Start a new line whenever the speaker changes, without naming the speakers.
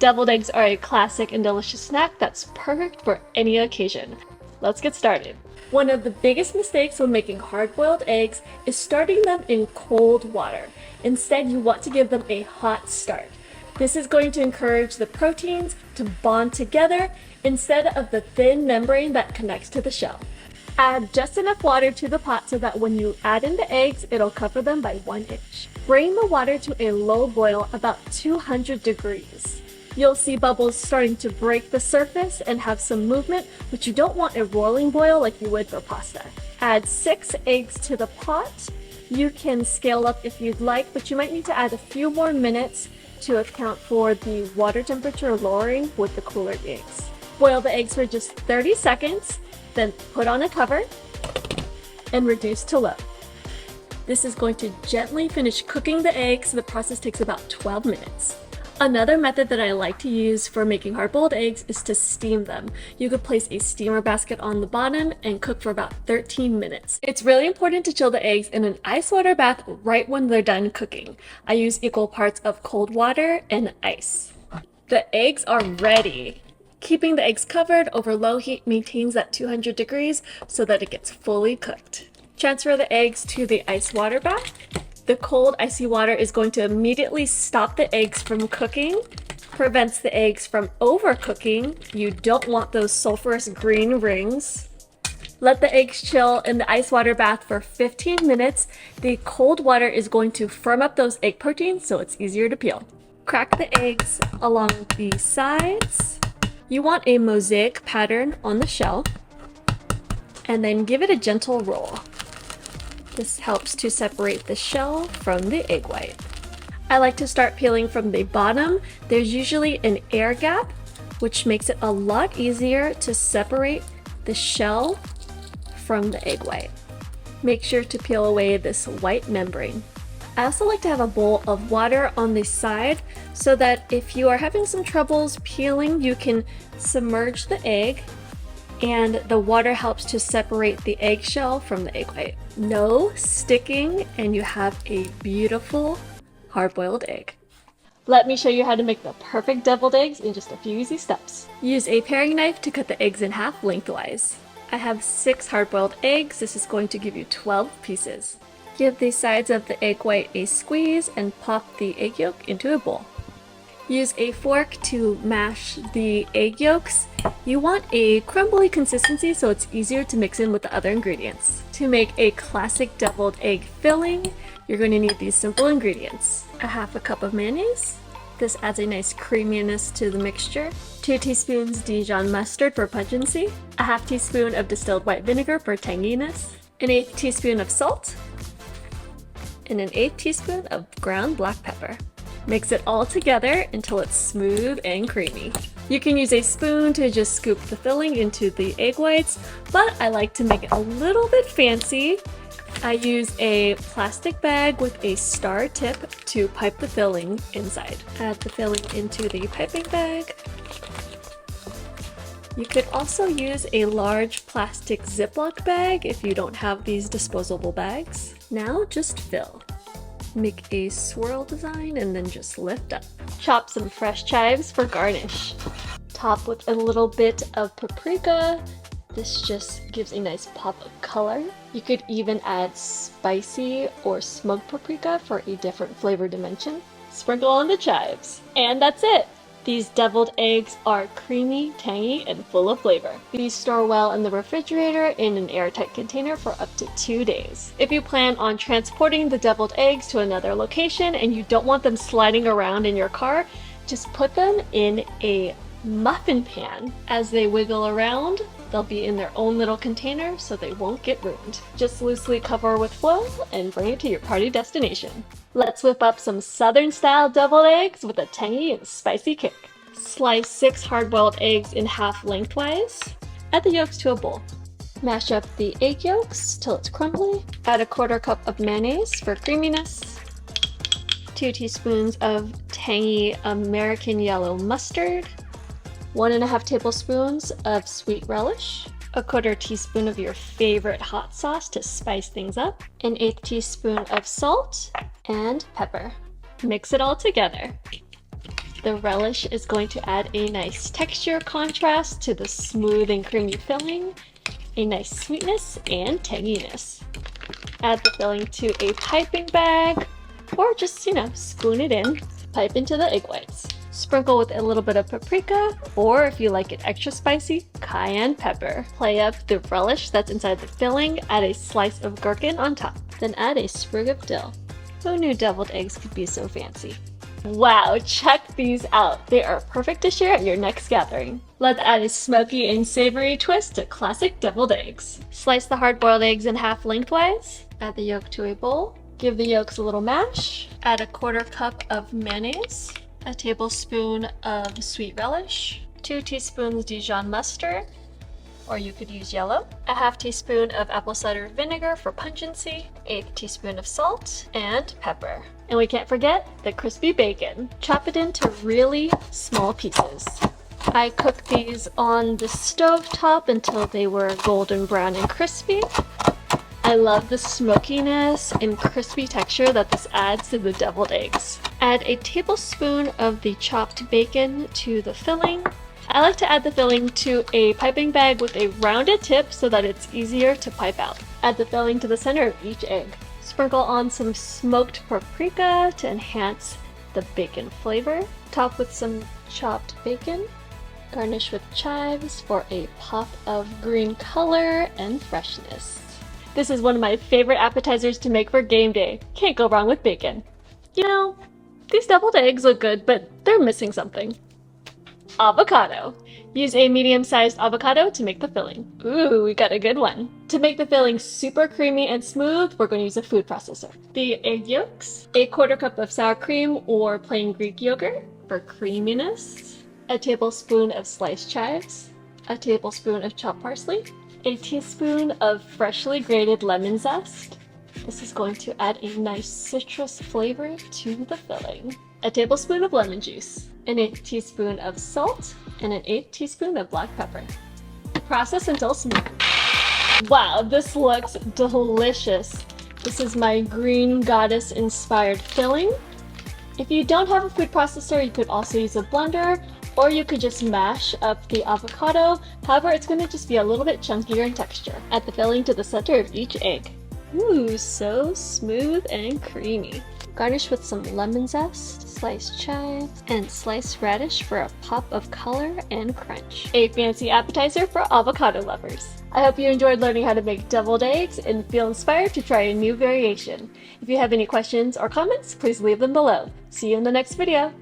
Deviled eggs are a classic and delicious snack that's perfect for any occasion. Let's get started. One of the biggest mistakes when making hard-boiled eggs is starting them in cold water. Instead, you want to give them a hot start. This is going to encourage the proteins to bond together instead of the thin membrane that connects to the shell. Add just enough water to the pot so that when you add in the eggs, it'll cover them by 1 inch. Bring the water to a low boil about 200 degrees. You'll see bubbles starting to break the surface and have some movement, but you don't want a rolling boil like you would for pasta. Add 6 eggs to the pot. You can scale up if you'd like, but you might need to add a few more minutes to account for the water temperature lowering with the cooler eggs. Boil the eggs for just 30 seconds, then put on a cover and reduce to low. This is going to gently finish cooking the eggs, so the process takes about 12 minutes. Another method that I like to use for making hard-boiled eggs is to steam them. You could place a steamer basket on the bottom and cook for about 13 minutes. It's really important to chill the eggs in an ice water bath right when they're done cooking. I use equal parts of cold water and ice. The eggs are ready. Keeping the eggs covered over low heat maintains that 200 degrees so that it gets fully cooked. Transfer the eggs to the ice water bath. The cold, icy water is going to immediately stop the eggs from cooking, prevents the eggs from overcooking. You don't want those sulfurous green rings. Let the eggs chill in the ice water bath for 15 minutes. The cold water is going to firm up those egg proteins so it's easier to peel. Crack the eggs along the sides. You want a mosaic pattern on the shell, and then give it a gentle roll. This helps to separate the shell from the egg white. I like to start peeling from the bottom. There's usually an air gap, which makes it a lot easier to separate the shell from the egg white. Make sure to peel away this white membrane. I also like to have a bowl of water on the side so that if you are having some troubles peeling, you can submerge the egg and the water helps to separate the eggshell from the egg white. No sticking, and you have a beautiful hard-boiled egg. Let me show you how to make the perfect deviled eggs in just a few easy steps. Use a paring knife to cut the eggs in half lengthwise. I have 6 hard-boiled eggs. This is going to give you 12 pieces. Give the sides of the egg white a squeeze and pop the egg yolk into a bowl. Use a fork to mash the egg yolks. You want a crumbly consistency so it's easier to mix in with the other ingredients. To make a classic deviled egg filling, you're going to need these simple ingredients. A half a cup of mayonnaise. This adds a nice creaminess to the mixture. 2 teaspoons Dijon mustard for pungency. A half teaspoon of distilled white vinegar for tanginess. An 1/8 teaspoon of salt. And an 1/8 teaspoon of ground black pepper. Mix it all together until it's smooth and creamy. You can use a spoon to just scoop the filling into the egg whites, but I like to make it a little bit fancy. I use a plastic bag with a star tip to pipe the filling inside. Add the filling into the piping bag. You could also use a large plastic Ziploc bag if you don't have these disposable bags. Now just fill. Make a swirl design and then just lift up. Chop some fresh chives for garnish. Top with a little bit of paprika. This just gives a nice pop of color. You could even add spicy or smoked paprika for a different flavor dimension. Sprinkle on the chives. And that's it! These deviled eggs are creamy, tangy, and full of flavor. These store well in the refrigerator in an airtight container for up to 2 days. If you plan on transporting the deviled eggs to another location and you don't want them sliding around in your car, just put them in a muffin pan. As they wiggle around, they'll be in their own little container so they won't get ruined. Just loosely cover with foil and bring it to your party destination. Let's whip up some southern-style deviled eggs with a tangy and spicy kick. Slice 6 hard-boiled eggs in half lengthwise. Add the yolks to a bowl. Mash up the egg yolks till it's crumbly. Add a 1/4 cup of mayonnaise for creaminess. 2 teaspoons of tangy American yellow mustard. 1½ tablespoons of sweet relish. A 1/4 teaspoon of your favorite hot sauce to spice things up. An 1/8 teaspoon of salt and pepper. Mix it all together. The relish is going to add a nice texture contrast to the smooth and creamy filling, a nice sweetness and tanginess. Add the filling to a piping bag, or just, spoon it in. Pipe into the egg whites. Sprinkle with a little bit of paprika, or if you like it extra spicy, cayenne pepper. Play up the relish that's inside the filling, add a slice of gherkin on top. Then add a sprig of dill. Who knew deviled eggs could be so fancy? Wow, check these out. They are perfect to share at your next gathering. Let's add a smoky and savory twist to classic deviled eggs. Slice the hard-boiled eggs in half lengthwise. Add the yolk to a bowl. Give the yolks a little mash. Add a 1/4 cup of mayonnaise, a tablespoon of sweet relish, 2 teaspoons Dijon mustard, or you could use yellow, a 1/2 teaspoon of apple cider vinegar for pungency, 1/8 teaspoon of salt, and pepper. And we can't forget the crispy bacon. Chop it into really small pieces. I cooked these on the stove top until they were golden brown and crispy. I love the smokiness and crispy texture that this adds to the deviled eggs. Add a tablespoon of the chopped bacon to the filling. I like to add the filling to a piping bag with a rounded tip so that it's easier to pipe out. Add the filling to the center of each egg. Sprinkle on some smoked paprika to enhance the bacon flavor. Top with some chopped bacon. Garnish with chives for a pop of green color and freshness. This is one of my favorite appetizers to make for game day. Can't go wrong with bacon. These deviled eggs look good, but they're missing something. Avocado. Use a medium-sized avocado to make the filling. Ooh, we got a good one. To make the filling super creamy and smooth, we're going to use a food processor. The egg yolks, a 1/4 cup of sour cream or plain Greek yogurt for creaminess, a tablespoon of sliced chives, a tablespoon of chopped parsley, a teaspoon of freshly grated lemon zest. This is going to add a nice citrus flavor to the filling. A tablespoon of lemon juice, an 1/8 teaspoon of salt, and an 1/8 teaspoon of black pepper. Process until smooth. Wow, this looks delicious. This is my green goddess inspired filling. If you don't have a food processor, you could also use a blender, or you could just mash up the avocado. However, it's going to just be a little bit chunkier in texture. Add the filling to the center of each egg. Ooh, so smooth and creamy. Garnish with some lemon zest, sliced chives, and sliced radish for a pop of color and crunch. A fancy appetizer for avocado lovers. I hope you enjoyed learning how to make deviled eggs and feel inspired to try a new variation. If you have any questions or comments, please leave them below. See you in the next video.